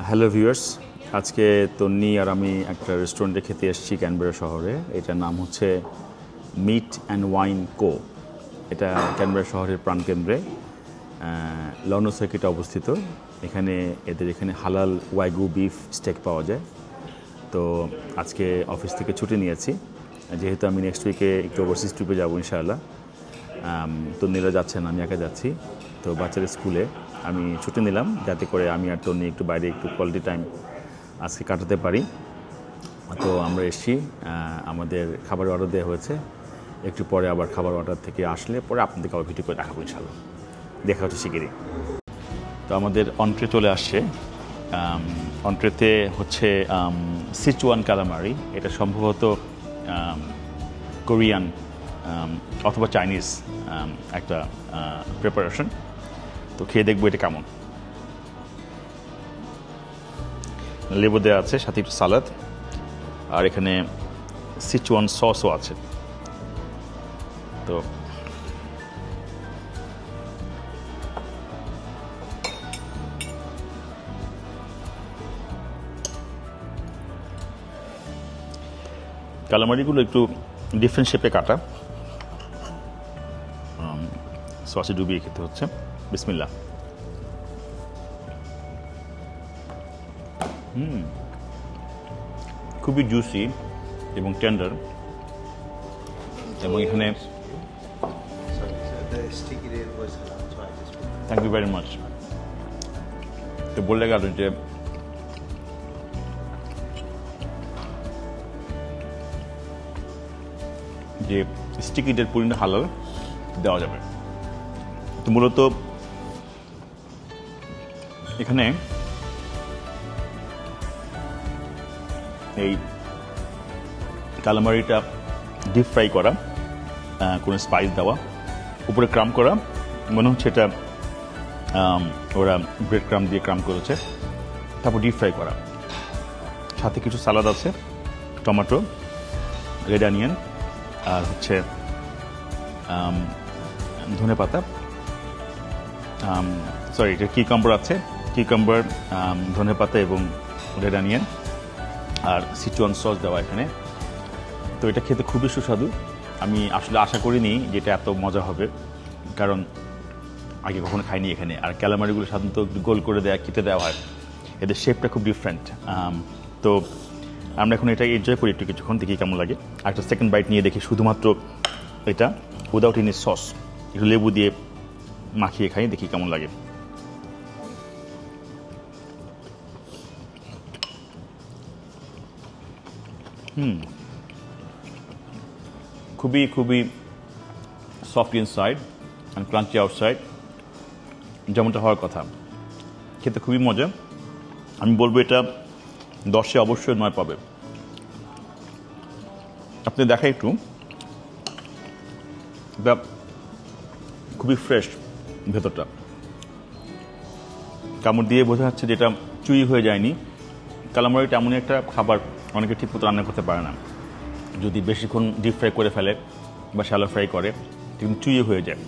Hello viewers, আজকে তন্নি আর আমি একটা রেস্টুরেন্টে খেতে এসেছি ক্যানবেরা শহরে। এটার নাম হচ্ছে মিট অ্যান্ড ওয়াইন কো। এটা ক্যানবেরা শহরের প্রাণকেন্দ্রে লন্ডন সার্কিটে অবস্থিত। এদের এখানে হালাল ওয়াইগু বিফ স্টেক পাওয়া যায়। তো আজকে অফিস থেকে ছুটি নিয়েছি, যেহেতু আমি নেক্সট উইকে একটু ওভারসিজ ট্রিপে যাবো ইনশাআল্লাহ। তন্নিরা যাচ্ছেন, আমি একা যাচ্ছি। তো বাচ্চাদের স্কুলে আমি ছুটি নিলাম যাতে করে আমি আর তন্নি একটু বাইরে একটু কোয়ালিটি টাইম আজকে কাটাতে পারি। তো আমরা এসেছি, আমাদের খাবার অর্ডার দেওয়া হয়েছে। একটু পরে আবার খাবার অর্ডার থেকে আসলে পরে আপনাদেরকে আবার ভিডিও করে দেখাবো ইনশাআল্লাহ। দেখা হচ্ছে শিগগিরই। তো আমাদের অন্ট্রে চলে আসছে। অন্ট্রেতে হচ্ছে সিচুয়ান কালামারি। এটা সম্ভবত কোরিয়ান অথবা চাইনিজ একটা প্রিপারেশন। তো খেয়ে দেখবো এটা কেমন। লেবু দেওয়া আছে, সাথে একটু সালাদ, আর এখানে সিচুয়ান সসও আছে। তো কালামারিগুলো একটু ডিফারেন্ট শেপে কাটা, সসে ডুবিয়ে খেতে হচ্ছে। বিসমিল্লাহ। খুবই জুসি এবং টেন্ডার, এবং এখানে থ্যাংক ইউ ভেরি মাচ। তো বললে গেল যে স্টিকিদের পরিমাণ হালাল দেওয়া যাবে। তো মূলত এখানে এই কালামারিটা ডিপ ফ্রাই করা, কোনো স্পাইস দেওয়া, উপরে ক্রাম করা, মনে হচ্ছে এটা ওরা ব্রেড ক্রাম দিয়ে ক্রাম করেছে, তারপর ডিপ ফ্রাই করা। সাথে কিছু সালাদ আছে, টমেটো, রেড অনিয়ন, আর হচ্ছে ধনে পাতা, সরি এটা কিউকাম্বার আছে, কিউকাম্বার, ধনে পাতা এবং রেড অনিয়ন, আর সিচুয়ান সস দেওয়া এখানে। তো এটা খেতে খুবই সুস্বাদু। আমি আসলে আশা করিনি যে এটা এত মজা হবে, কারণ আগে কখনো খাইনি এখানে। আর ক্যালামারিগুলো সাধারণত গোল করে কেটে দেওয়া হয়, এদের শেপটা খুব ডিফারেন্ট। তো আমরা এখন এটা এনজয় করি একটু কিছুক্ষণ, দেখি কেমন লাগে। আর একটা সেকেন্ড বাইট নিয়ে দেখি শুধুমাত্র এটা উইদাউট এনি সস, একটু লেবু দিয়ে মাখিয়ে খাই, দেখি কেমন লাগে। খুবই খুবই soft inside and crunchy outside, যেমনটা হওয়ার কথা। খেতে খুবই মজা। আমি বলবো এটা 10-এ অবশ্যই 9 পাবে। আপনি দেখাই একটু, এটা খুবই ফ্রেশ ভেতরটা, কামড় দিয়ে বোঝা যাচ্ছে যেটা চুই হয়ে যায়নি। কালামারিটা এমনই একটা খাবার অনেকে ঠিকমতো রান্না করতে পারে না, যদি বেশিক্ষণ ডিপ ফ্রাই করে ফেলে বা শ্যালো ফ্রাই করে কিন্তু চুইয়ে হয়ে যায়।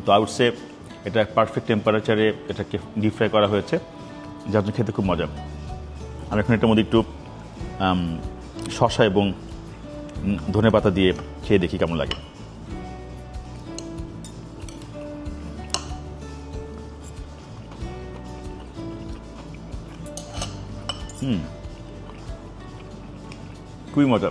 তো আউটসে এটা পারফেক্ট টেম্পারেচারে এটাকে ডিপ ফ্রাই করা হয়েছে, যার জন্য খেতে খুব মজা। আর এখন এটার মধ্যে একটু শসা এবং ধনে পাতা দিয়ে খেয়ে দেখি কেমন লাগে। খুবই মজা।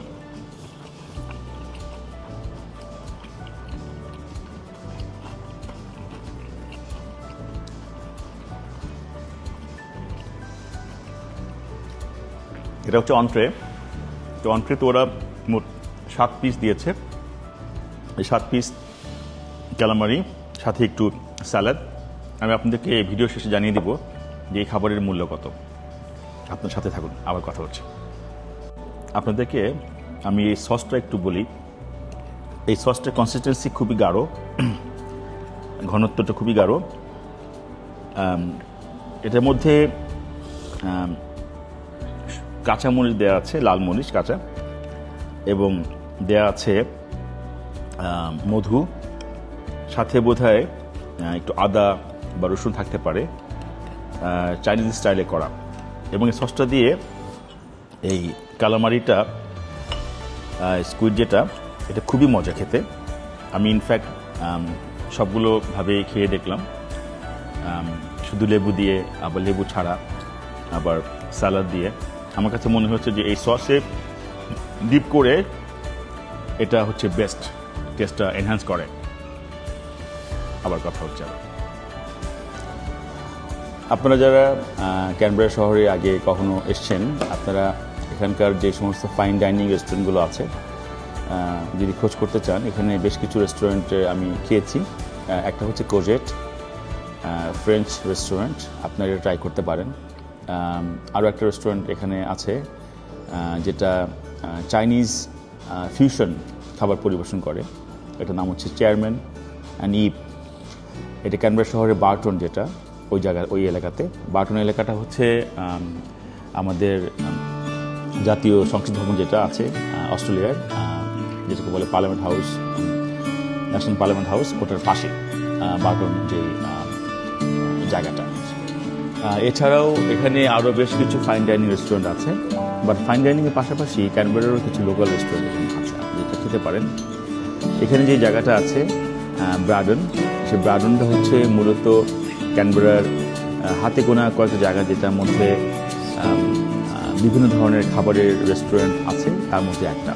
এটা হচ্ছে অন্ট্রে। তো অন্ট্রেতে ওরা মোট 7 পিস দিয়েছে। এই 7 পিস ক্যালামারি, সাথে একটু স্যালাড। আমি আপনাদেরকে এই ভিডিও শেষে জানিয়ে দিব যে এই খাবারের মূল্য কত। আপনার সাথে থাকুন, আবার কথা হচ্ছে। আপনাদেরকে আমি এই সসটা একটু বলি। এই সসটার কনসিস্টেন্সি খুবই গাঢ়, ঘনত্বটা খুবই গাঢ়। এটার মধ্যে কাঁচামরিচ দেওয়া আছে, লাল মরিচ কাঁচা, এবং দেওয়া আছে মধু, সাথে বোধহয় একটু আদা বা রসুন থাকতে পারে, চাইনিজ স্টাইলে করা। এবং এই সসটা দিয়ে এই কালামারিটা স্কুইড যেটা, এটা খুবই মজা খেতে। আমি ইনফ্যাক্ট সবগুলো ভাবে খেয়ে দেখলাম, শুধু লেবু দিয়ে, আবার লেবু ছাড়া, আবার স্যালাড দিয়ে। আমার কাছে মনে হচ্ছে যে এই সসে ডিপ করে এটা হচ্ছে বেস্ট, টেস্টটা এনহ্যান্স করে। আবার কথা হচ্ছে, আপনারা যারা ক্যানবেরা শহরে আগে কখনো এসছেন, আপনারা এখানকার যে সমস্ত ফাইন ডাইনিং রেস্টুরেন্টগুলো আছে যদি খোঁজ করতে চান, এখানে বেশ কিছু রেস্টুরেন্টে আমি খেয়েছি। একটা হচ্ছে কোজেট ফ্রেঞ্চ রেস্টুরেন্ট, আপনারা এটা ট্রাই করতে পারেন। আরও একটা রেস্টুরেন্ট এখানে আছে যেটা চাইনিজ ফিউশন খাবার পরিবেশন করে, এটার নাম হচ্ছে চেয়ারম্যান অ্যান্ড ইপ। এটা ক্যানবেরা শহরের বার্টন, যেটা ওই এলাকাতে। বার্টন এলাকাটা হচ্ছে আমাদের জাতীয় সংসদ ভবন যেটা আছে অস্ট্রেলিয়ার, যেটাকে বলে parliament house, national parliament house, ওটার পাশে বার্টন যে জায়গাটা। এছাড়াও এখানে আরও বেশ কিছু ফাইন ডাইনিং রেস্টুরেন্ট আছে, বাট ফাইন ডাইনিংয়ের পাশাপাশি ক্যানবেরারও কিছু লোকাল রেস্টুরেন্ট আছে, যেটা খেতে পারেন। এখানে যে জায়গাটা আছে ব্রাডন, সেই ব্রাডনটা হচ্ছে মূলত ক্যানবেরার হাতে গোনা কয়েকটা জায়গা, যেটার মধ্যে বিভিন্ন ধরনের খাবারের রেস্টুরেন্ট আছে, তার মধ্যে একটা।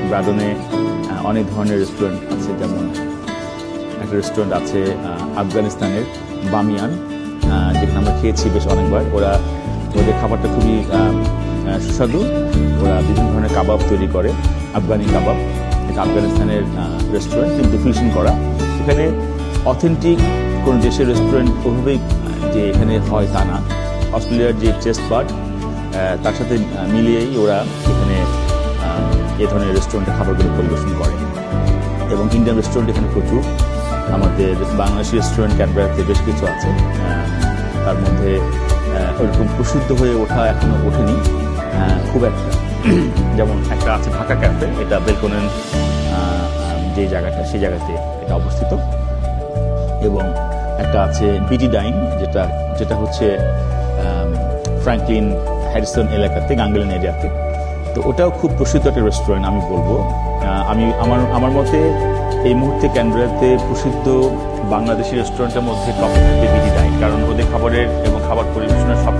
ব্রাডনে অনেক ধরনের রেস্টুরেন্ট আছে, যেমন একটা রেস্টুরেন্ট আছে আফগানিস্তানের বামিয়ান, যেখানে আমরা খেয়েছি বেশ অনেকবার। ওদের খাবারটা খুবই সুস্বাদু। ওরা বিভিন্ন ধরনের কাবাব তৈরি করে, আফগানি কাবাব। এটা আফগানিস্তানের রেস্টুরেন্ট, কিন্তু ফিউশন করা। এখানে অথেন্টিক কোনো দেশের রেস্টুরেন্ট ওভাবেই যে এখানে হয় তা না। অস্ট্রেলিয়ার যে টেস্ট বাড, তার সাথে মিলিয়েই ওরা এখানে এ ধরনের রেস্টুরেন্টে খাবারগুলো পরিবেশন করে। এবং ইন্ডিয়ান রেস্টুরেন্ট এখানে প্রচুর। আমাদের বাংলাদেশি রেস্টুরেন্ট ক্যানবেরাতে বেশ কিছু আছে, তার মধ্যে ওরকম প্রসিদ্ধ হয়ে ওঠা এখনো ওঠেনি খুব একটা। যেমন একটা আছে ঢাকা ক্যাফে, এটা বেলকনের যে জায়গাটা, সেই জায়গাতে এটা অবস্থিত। এবং একটা আছে বিটি ডাইন, যেটা হচ্ছে ফ্র্যাঙ্কলিন হ্যারিসন এলাকাতে, গাঙ্গেলিন এরিয়াতে। তো ওটাও খুব প্রসিদ্ধ একটা রেস্টুরেন্ট আমি বলবো। আমার মতে এই মুহূর্তে ক্যানবেরাতে প্রসিদ্ধ বাংলাদেশি রেস্টুরেন্টের মধ্যে টপে থাকবে বিটি ডাইন, কারণ ওদের খাবারের এবং খাবার পরিবেশনের সব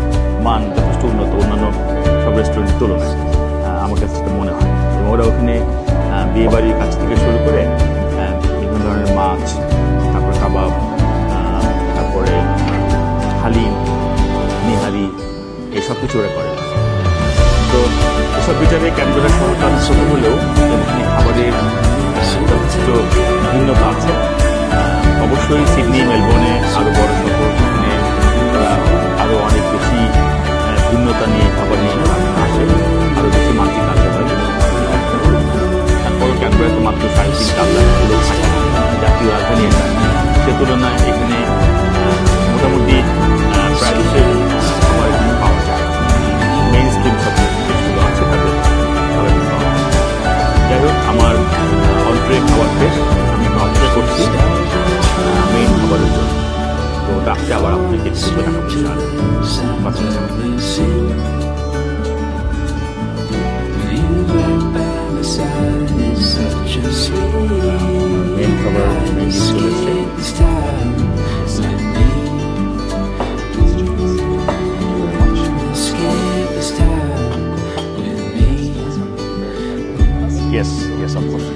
মান যথেষ্ট উন্নত অন্যান্য সব রেস্টুরেন্টের তুলনায়, আমার কাছে সেটা মনে হয়। এবং ওরা ওখানে বিয়েবাড়ির কাছ থেকে শুরু করে বিভিন্ন ধরনের মাছ, তারপরে কাবাব, তারপরে হালিম, নিহারি, এইসব কিছু ওরা করে। তো এসব বিচারে ক্যানবেরা শহরটা ছোট হলেও এখানে খাবারের যথেষ্ট ভিন্নতা আছে। অবশ্যই সিডনি, মেলবোর্নে আরও বড় শহর, এখানে আরও অনেক বেশি ভিন্নতা নিয়ে খাবার নিয়ে আসে, আরও বেশি মাল্টিকালচার হয়। তারপরও ক্যানবেরাতে মাত্র 3.5 লাখ লোক থাকে, জাতীয় রাজধানী এটা। সে তুলনায় এখানে মোটামুটি প্রায় দেশের খাবার পাওয়া যায়। মেইন স্ট্রিম সব দেশগুলো আছে, তাদের খাবার পাওয়া যায়। যাই হোক, আমার অন্ট্রে খাবার শেষ, আমি অপেক্ষা করছি মেইন খাবারের জন্য। তো রাত্রে আবার আপনাকে কিছু টাকা পয়সা মেইন খাবার মেইন চলেছে। Yes, yes, of course.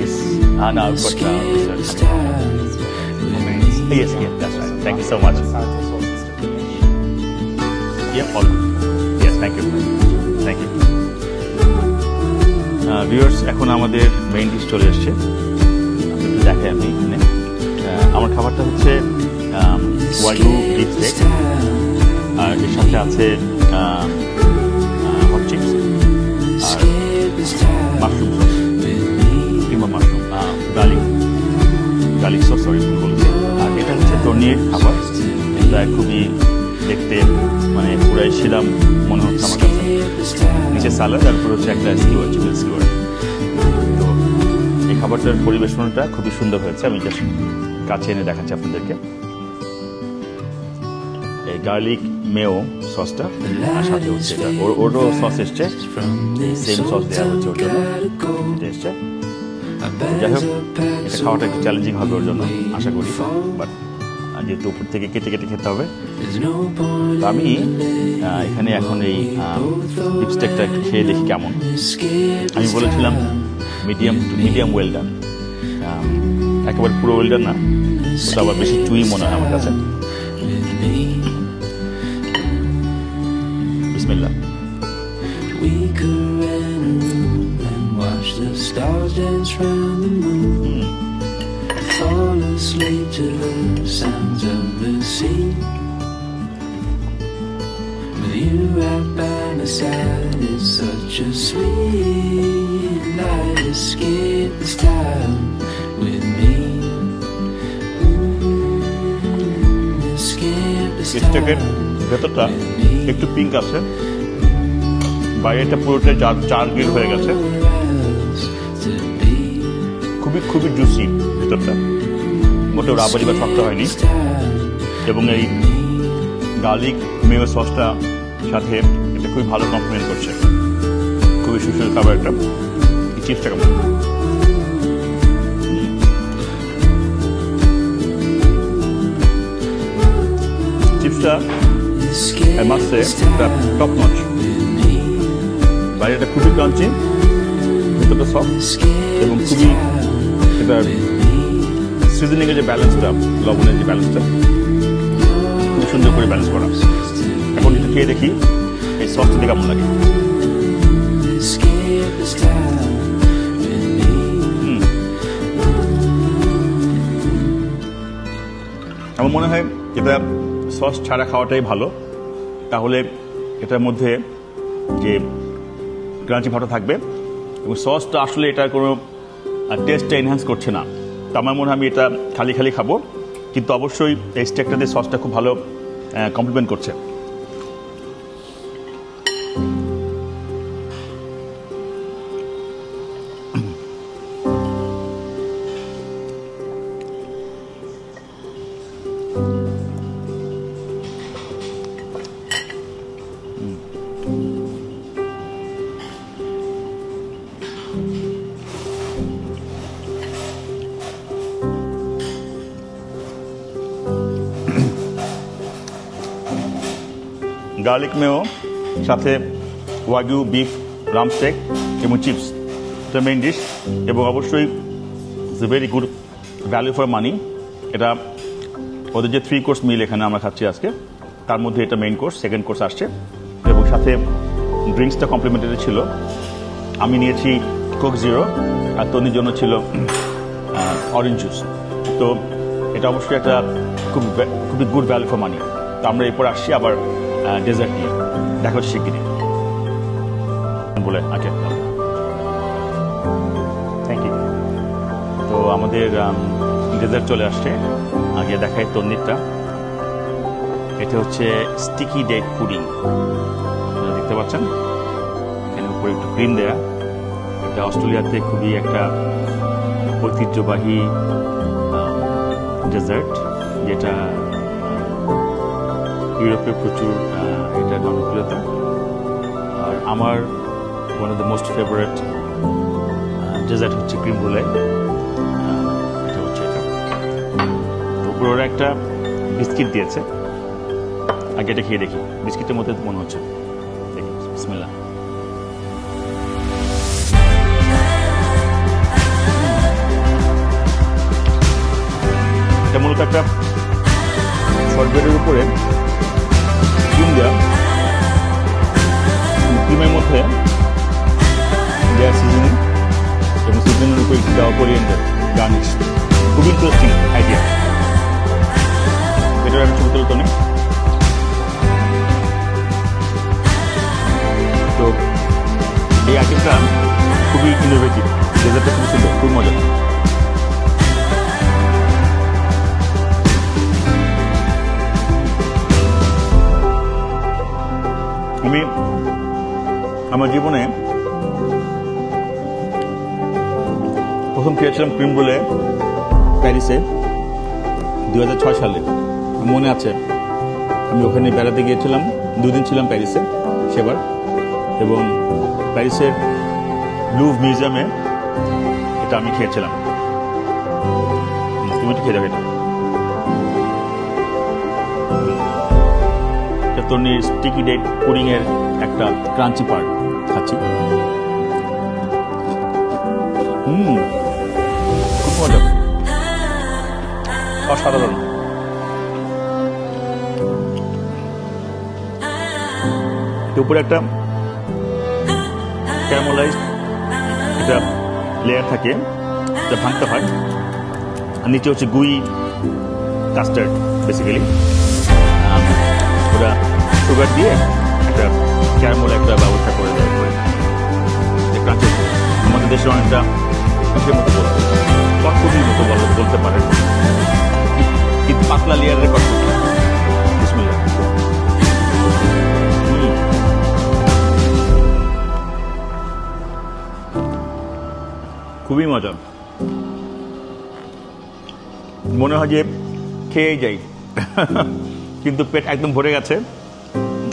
Yes. No, I've got yes, that's right. Thank you so much. Yeah, all good. Yes, thank you. Thank you. Viewers, এখন আমাদের মেইন ডিশ চলে এসছে, একটু দেখাই আমি এখানে। আমার খাবারটা হচ্ছে ওয়াইগু বিফ স্টেক, আর এর সাথে আছে হট চিপস আর মাশরুম সস কিংবা মাশরুম গার্লিক সস, সরি বলেছি। আর এটা হচ্ছে তর্নির খাবার, এটা খুবই দেখতে মানে পুরাই শিলাম মনে হচ্ছে আমার কাছে। নিচে সালাদ, তারপর হচ্ছে একটা স্কিওয়ার, চিকেন স্কিওয়ার। তো এই খাবারটার পরিবেশনটা খুবই সুন্দর হয়েছে। আমি জাস্ট কাছে এনে দেখাচ্ছি আপনাদেরকে। এই গার্লিক মেও সসটা আর সাথে হচ্ছে এটা ওরও সস এসছে, সেম সস দেওয়া হচ্ছে ওর জন্য, এটা এসছে। যাই হোক, এটা খাওয়াটা একটু চ্যালেঞ্জিং হবে ওর জন্য আশা করি, বাট যেহেতু উপর থেকে কেটে কেটে খেতে হবে। তো আমি এখানে এখন এই বিফ স্টেকটা একটু খেয়ে দেখি কেমন। আমি বলেছিলাম মিডিয়াম ওয়েল ডান, একেবারে পুরো ওয়েল ডান না, ওটা আবার বেশি চুই মনে হয় আমার কাছে। বিসমিল্লাহ। Fall asleep to the sounds of the sea. With you right by my side, it's such a sweet night. Escape this time with me. Escape this স্টেকের time. ভেতরটা একটু পিঙ্ক আছে, বাইরেটা পুরোটাই চার গ্রিল হয়ে গেছে, খুবই জুসি ভেতরটা, মোটেও রাবারি বা শক্ত হয়নি। এবং এই গার্লিক মেয়ো সসটা সাথে এটা খুবই ভালো কমপ্লিমেন্ট করছে, খুবই সুস্বাদু খাবার একটা। চিপসটা কেমন? চিপসটা মাসে টপ নচ, বাইরেটা খুবই ক্রাঞ্চি, ভেতরটা সফট এবং খুবই এটা সিজনিং এর যে ব্যালেন্সটা, লবণের যে ব্যালেন্সটা খুব সুন্দর করে ব্যালেন্স করা। এখন একটু খেয়ে দেখি এই সসটা দিয়ে কেমন লাগে। আমার মনে হয় এটা সস ছাড়া খাওয়াটাই ভালো, তাহলে এটার মধ্যে যে ক্রাঞ্চি ভাবটা থাকবে এবং সসটা আসলে এটার কোনো টেস্টটা এনহ্যান্স করছে না। তো আমার মনে হয় আমি এটা খালি খাবো, কিন্তু অবশ্যই এই স্টেকটা দিয়ে সসটা খুব ভালো কমপ্লিমেন্ট করছে। গার্লিক মেও সাথে ওয়াগিউ বিফ রাম স্টেক এবং চিপস, এটা মেইন ডিশ। এবং অবশ্যই it's a very good value for money. এটা ওদের যে 3 কোর্স মিল এখানে আমরা খাচ্ছি আজকে, তার মধ্যে এটা মেইন কোর্স, সেকেন্ড কোর্স আসছে এবং সাথে ড্রিঙ্কসটা কমপ্লিমেন্টারি ছিল। আমি নিয়েছি কোক জিরো আর তনির জন্য ছিল অরেঞ্জ জুস। তো এটা অবশ্যই একটা খুবই গুড ভ্যালু ফর মানি। তো আমরা এরপর আসছি আবার ডেজার্ট নিয়ে, দেখা হচ্ছে শিগগিরই বলে। আচ্ছা, থ্যাংক ইউ। তো আমাদের ডেজার্ট চলে আসছে, আগে দেখাই তন্নিরটা। এটা হচ্ছে স্টিকি ডেট পুডিং, আপনারা দেখতে পাচ্ছেন এখানে উপরে একটু ক্রিম দেয়া। এটা অস্ট্রেলিয়াতে খুবই একটা ঐতিহ্যবাহী ডেজার্ট, যেটা ইউরোপে প্রচুর এটা জনপ্রিয়তা। আর আমার one of the most favourite dessert হচ্ছে ক্রিম ব্রুলে। এটা হচ্ছে এটা, উপরে ওরা একটা বিস্কিট দিয়েছে, আগে এটা খেয়ে দেখি। বিস্কিটের মধ্যে মনে হচ্ছে, দেখি বিসমিল্লাহ। এটা মূলত একটা শর্টব্রেডের উপরে ক্রিম দেওয়া, ক্রিমের মধ্যে দেওয়া সিজনিং এবং সিজনিংয়ের উপরে দেওয়া কোরিয়ান্ডার গার্নিশ। খুব ইন্টারেস্টিং আইডিয়া। এটার আমি ছবি তুলতে নেই। তো এই আইটেমটা খুবই ইনোভেটিভ, ডেজার্টটা খুব সুন্দর, খুব মজা। আমি আমার জীবনে প্রথম খেয়েছিলাম ক্রিম রোলে প্যারিসে, 2006 সালে মনে আছে, আমি ওখানে বেড়াতে গিয়েছিলাম, 2 দিন ছিলাম প্যারিসে সেবার, এবং প্যারিসের লুভ মিউজিয়ামে এটা আমি খেয়েছিলাম। তুমি একটু খেয়ে যাবে এটা তন্নির স্টিকি ডেট পুডিং এর একটা ক্রাঞ্চি পার্ট খাচ্ছি। খুব মজা, অসাধারণ। উপরে একটা ক্যারামেলাইজড একটা লেয়ার থাকে, যা ভাঙতে হয়, আর নিচে হচ্ছে গুই কাস্টার্ড। বেসিক্যালি ওরা সুগার দিয়ে একটা ক্যারামেল একটা ব্যবস্থা করে দেয় উপরে। আমাদের দেশে অনেকটা ইসের মতো কটকুটির মতো বলতে পারে, কিন্তু পাতলা লেয়ারের কটকুটি। বিসমিল্লাহ। খুবই মজা, মনে হয় যে খেয়েই যাই, কিন্তু পেট একদম ভরে গেছে।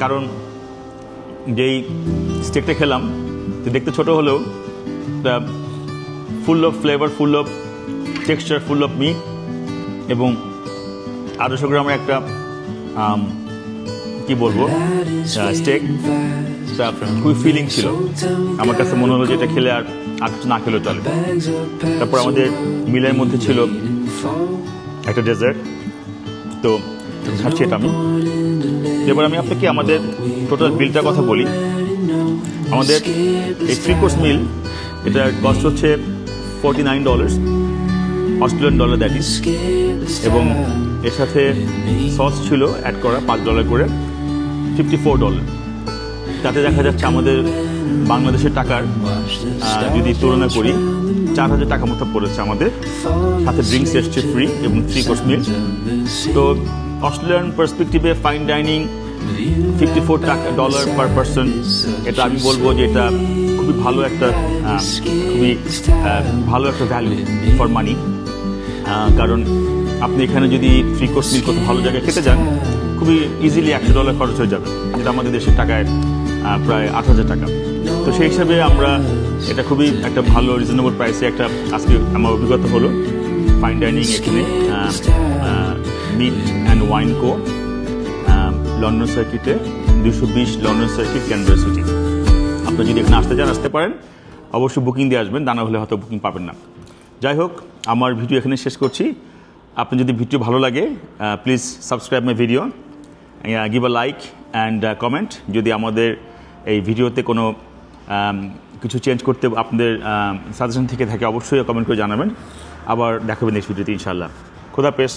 কারণ যেই স্টেকটা খেলাম দেখতে ছোট হলেও full of flavour, full of texture, full of meat, এবং 800 গ্রামের একটা কি বলবো স্টেক, খুবই ফিলিং ছিল। আমার কাছে মনে হলো যে এটা খেলে আর কিছু না খেলেও চলে। তারপর আমাদের মিলের মধ্যে ছিল একটা ডেজার্ট, তো খাচ্ছি এটা আমি। এবার আমি আপনাকে আমাদের টোটাল বিলটার কথা বলি। আমাদের এই 3 কোর্স মিল, এটার কস্ট হচ্ছে $49 অস্ট্রেলিয়ান ডলার, দ্যাট ইজ, এবং এর সাথে সস ছিল অ্যাড করা $5 করে, $54। তাতে দেখা যাচ্ছে আমাদের বাংলাদেশের টাকার যদি তুলনা করি 4000 টাকা মতো পড়েছে আমাদের, সাথে ড্রিঙ্কস এসছে ফ্রি এবং 3 কোর্স মিল। তো অস্ট্রেলিয়ান পার্সপেক্টিভে ফাইন ডাইনিং $54 পার পারসন, এটা আমি বলবো যে এটা খুবই ভালো একটা ভ্যালু ফর মানি। কারণ আপনি এখানে যদি 3 কোর্স মিল কত ভালো জায়গায় খেতে যান, খুবই ইজিলি $100 খরচ হয়ে যাবে, যেটা আমাদের দেশের টাকায় প্রায় 8000 টাকা। তো সেই হিসাবে আমরা এটা খুবই একটা ভালো রিজনেবল প্রাইসে একটা আজকে আমার অভিজ্ঞতা হলো ফাইন ডাইনিং এখানে meat and wine co, London সার্কিটে 220 লন্ডন সার্কিট, ক্যানবেরা সিটি। আপনি যদি এখানে আসতে চান আসতে পারেন, অবশ্যই বুকিং দিয়ে আসবেন, তা না হলে হয়তো বুকিং পাবেন না। যাই হোক, আমার ভিডিও এখানে শেষ করছি। আপনি যদি ভিডিও ভালো লাগে, please subscribe my video, give a like and comment. যদি আমাদের এই ভিডিওতে কোনো কিছু চেঞ্জ করতে আপনাদের সাজেশন থেকে থাকে, অবশ্যই কমেন্ট করে জানাবেন। আবার দেখাবেন নেক্সট ভিডিওতে ইনশাআল্লাহ। খোদা হাফেজ।